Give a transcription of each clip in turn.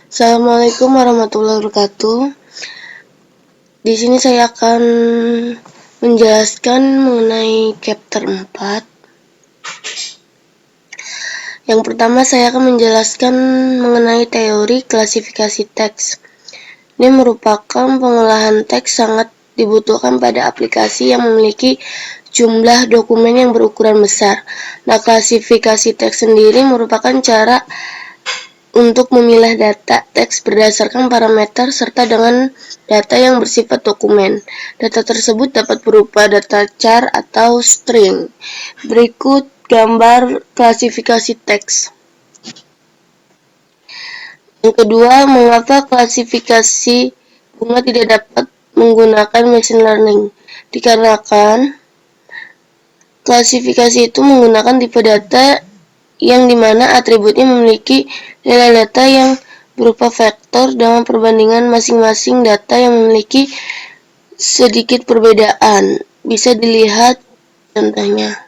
Assalamualaikum warahmatullahi wabarakatuh. Di sini saya akan menjelaskan mengenai chapter 4. Yang pertama saya akan menjelaskan mengenai teori klasifikasi teks. Ini merupakan pengolahan teks sangat dibutuhkan pada aplikasi yang memiliki jumlah dokumen yang berukuran besar. Nah, klasifikasi teks sendiri merupakan cara untuk memilah data teks berdasarkan parameter serta dengan data yang bersifat dokumen. Data tersebut dapat berupa data char atau string. Berikut gambar klasifikasi teks. Yang kedua, mengapa klasifikasi bunga tidak dapat menggunakan machine learning? Dikarenakan klasifikasi itu menggunakan tipe data yang dimana atributnya memiliki nilai data yang berupa vektor dengan perbandingan masing-masing data yang memiliki sedikit perbedaan. Bisa dilihat contohnya.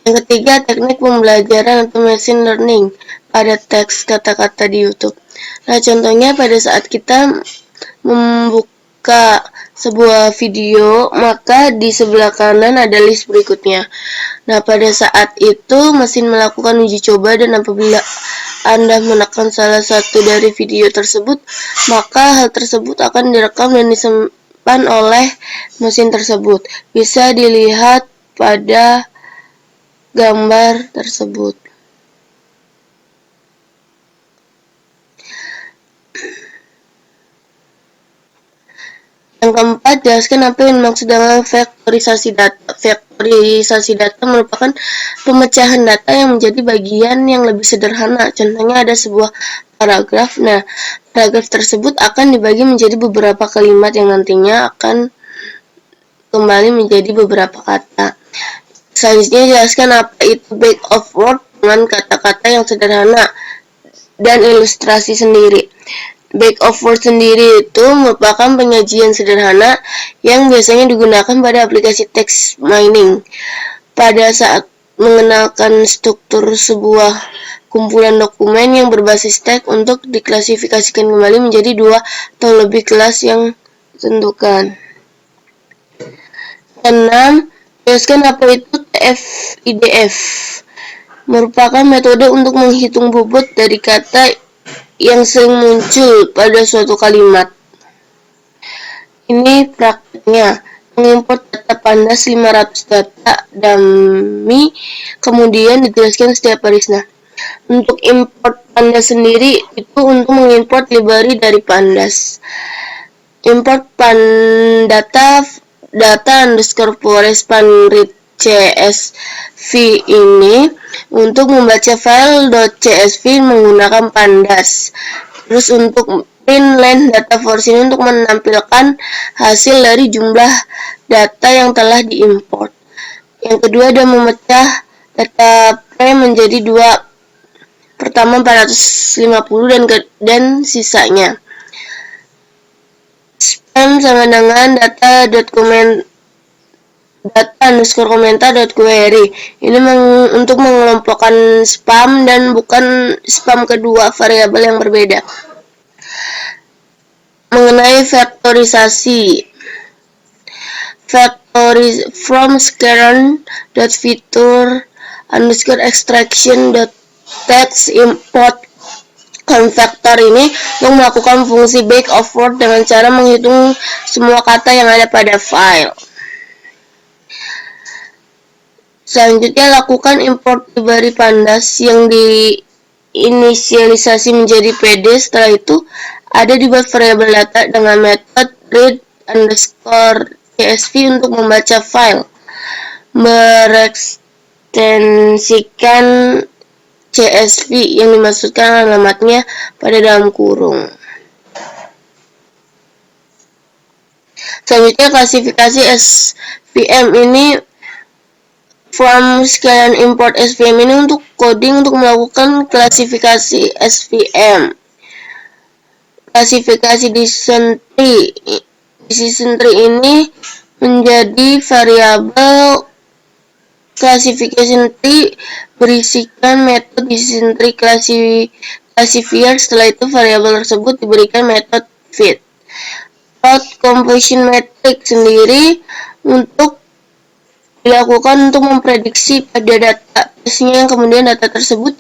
Yang ketiga, teknik pembelajaran atau machine learning pada teks kata-kata di YouTube. Nah, contohnya pada saat kita membuka sebuah video, maka di sebelah kanan ada list berikutnya. Nah, pada saat itu mesin melakukan uji coba dan apabila Anda menekan salah satu dari video tersebut, maka hal tersebut akan direkam dan disimpan oleh mesin tersebut. Bisa dilihat pada gambar tersebut. Yang keempat, jelaskan apa yang dimaksud dengan vektorisasi data. Vektorisasi data merupakan pemecahan data yang menjadi bagian yang lebih sederhana. Contohnya ada sebuah paragraf. Nah, paragraf tersebut akan dibagi menjadi beberapa kalimat yang nantinya akan kembali menjadi beberapa kata. Selanjutnya, jelaskan apa itu bag of words dengan kata-kata yang sederhana dan ilustrasi sendiri. Bag of words sendiri itu merupakan penyajian sederhana yang biasanya digunakan pada aplikasi text mining. Pada saat mengenalkan struktur sebuah kumpulan dokumen yang berbasis teks untuk diklasifikasikan kembali menjadi dua atau lebih kelas yang ditentukan. 6. Jelaskan apa itu TF-IDF. Merupakan metode untuk menghitung bobot dari kata yang sering muncul pada suatu kalimat. Ini praktiknya. Mengimport data pandas 500 data dummy, kemudian dijelaskan setiap baris. Nah, untuk import pandas sendiri itu untuk mengimport library dari pandas. Import data underscore forest panread CSV ini untuk membaca file .csv menggunakan pandas. Terus untuk print len data force ini untuk menampilkan hasil dari jumlah data yang telah diimport. Yang kedua ada memecah data pre menjadi dua. Pertama 450 dan sisanya. Spam sama dengan data underscore komentar.query. Ini untuk mengelompokkan spam dan bukan spam kedua variabel yang berbeda. Mengenai vektorisasi, from scaran.feature underscore extraction.text import konvektor ini untuk melakukan fungsi bag of words dengan cara menghitung semua kata yang ada pada file. Selanjutnya, lakukan import library pandas yang diinisialisasi menjadi PD. Setelah itu, ada dibuat variabel data dengan metode read underscore csv untuk membaca file. Berekstensikan CSV yang dimaksudkan alamatnya pada dalam kurung. Selanjutnya, klasifikasi SVM ini from scalan import SVM ini untuk coding untuk melakukan klasifikasi SVM. Klasifikasi decision tree ini menjadi variabel Classification tree berisikan metode decision tree classifier. Setelah itu variabel tersebut diberikan metode fit. Plot conversion metric sendiri dilakukan untuk memprediksi pada data. Biasanya kemudian data tersebut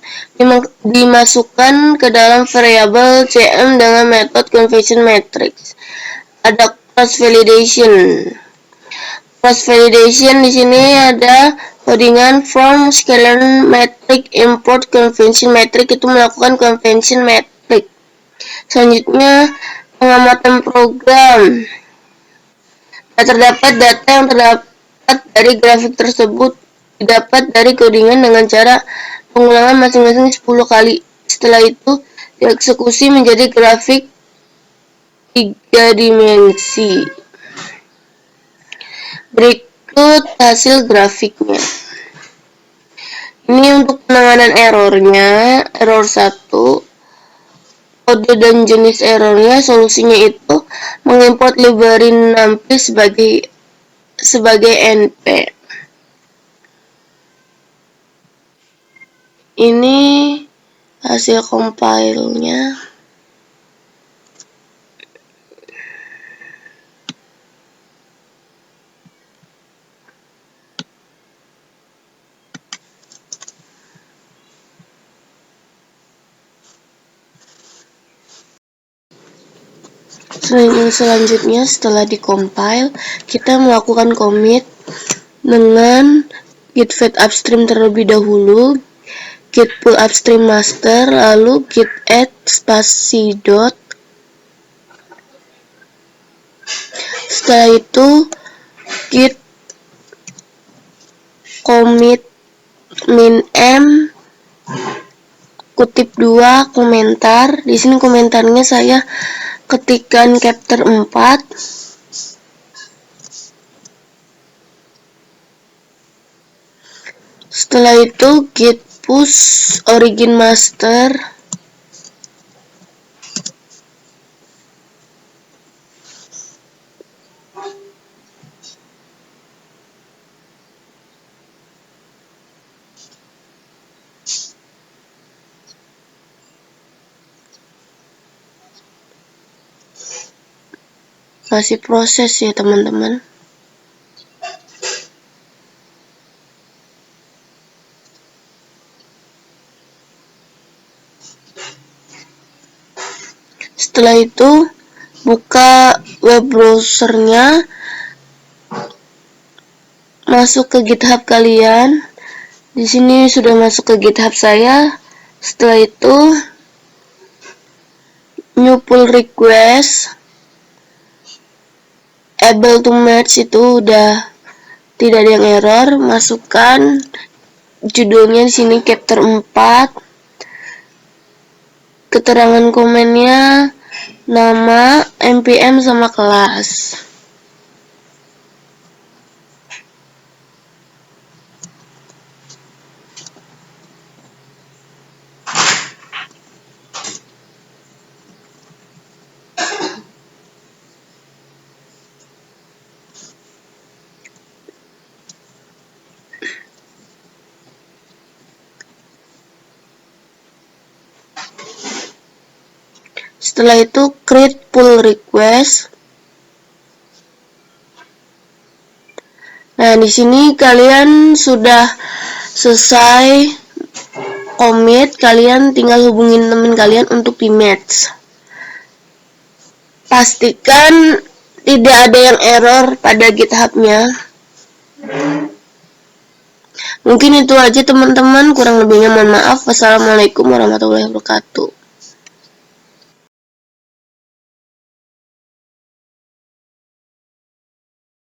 dimasukkan ke dalam variabel CM dengan metode conversion matrix. Ada cross validation. Cross validation di sini ada codingan from scalar metric import convention metric, itu melakukan convention metric. Selanjutnya pengamatan program. Terdapat data yang terdapat dari grafik tersebut didapat dari codingan dengan cara pengulangan masing-masing 10 kali. Setelah itu dieksekusi menjadi grafik 3 dimensi. Berikut hasil grafiknya. Ini untuk penanganan errornya, error 1. Kode dan jenis errornya, solusinya itu mengimport library NumPy sebagai NP. Ini hasil compile-nya. Selanjutnya setelah dikompil, kita melakukan commit dengan git fetch upstream terlebih dahulu, git pull upstream master, lalu git add spasi dot. Setelah itu git commit min m kutip 2 komentar. Di sini komentarnya saya ketikkan chapter 4. Setelah itu git push origin master. Masih proses ya teman-teman. Setelah itu buka web browsernya, masuk ke GitHub kalian. Di sini sudah masuk ke GitHub saya. Setelah itu new pull request, able to match, itu udah tidak ada yang error. Masukkan judulnya di sini chapter 4. Keterangan komennya nama, npm sama kelas. Setelah itu create pull request. Nah, di sini kalian sudah selesai commit, kalian tinggal hubungin teman kalian untuk di match. Pastikan tidak ada yang error pada GitHub-nya. Mungkin itu aja teman-teman, kurang lebihnya mohon maaf. Wassalamualaikum warahmatullahi wabarakatuh.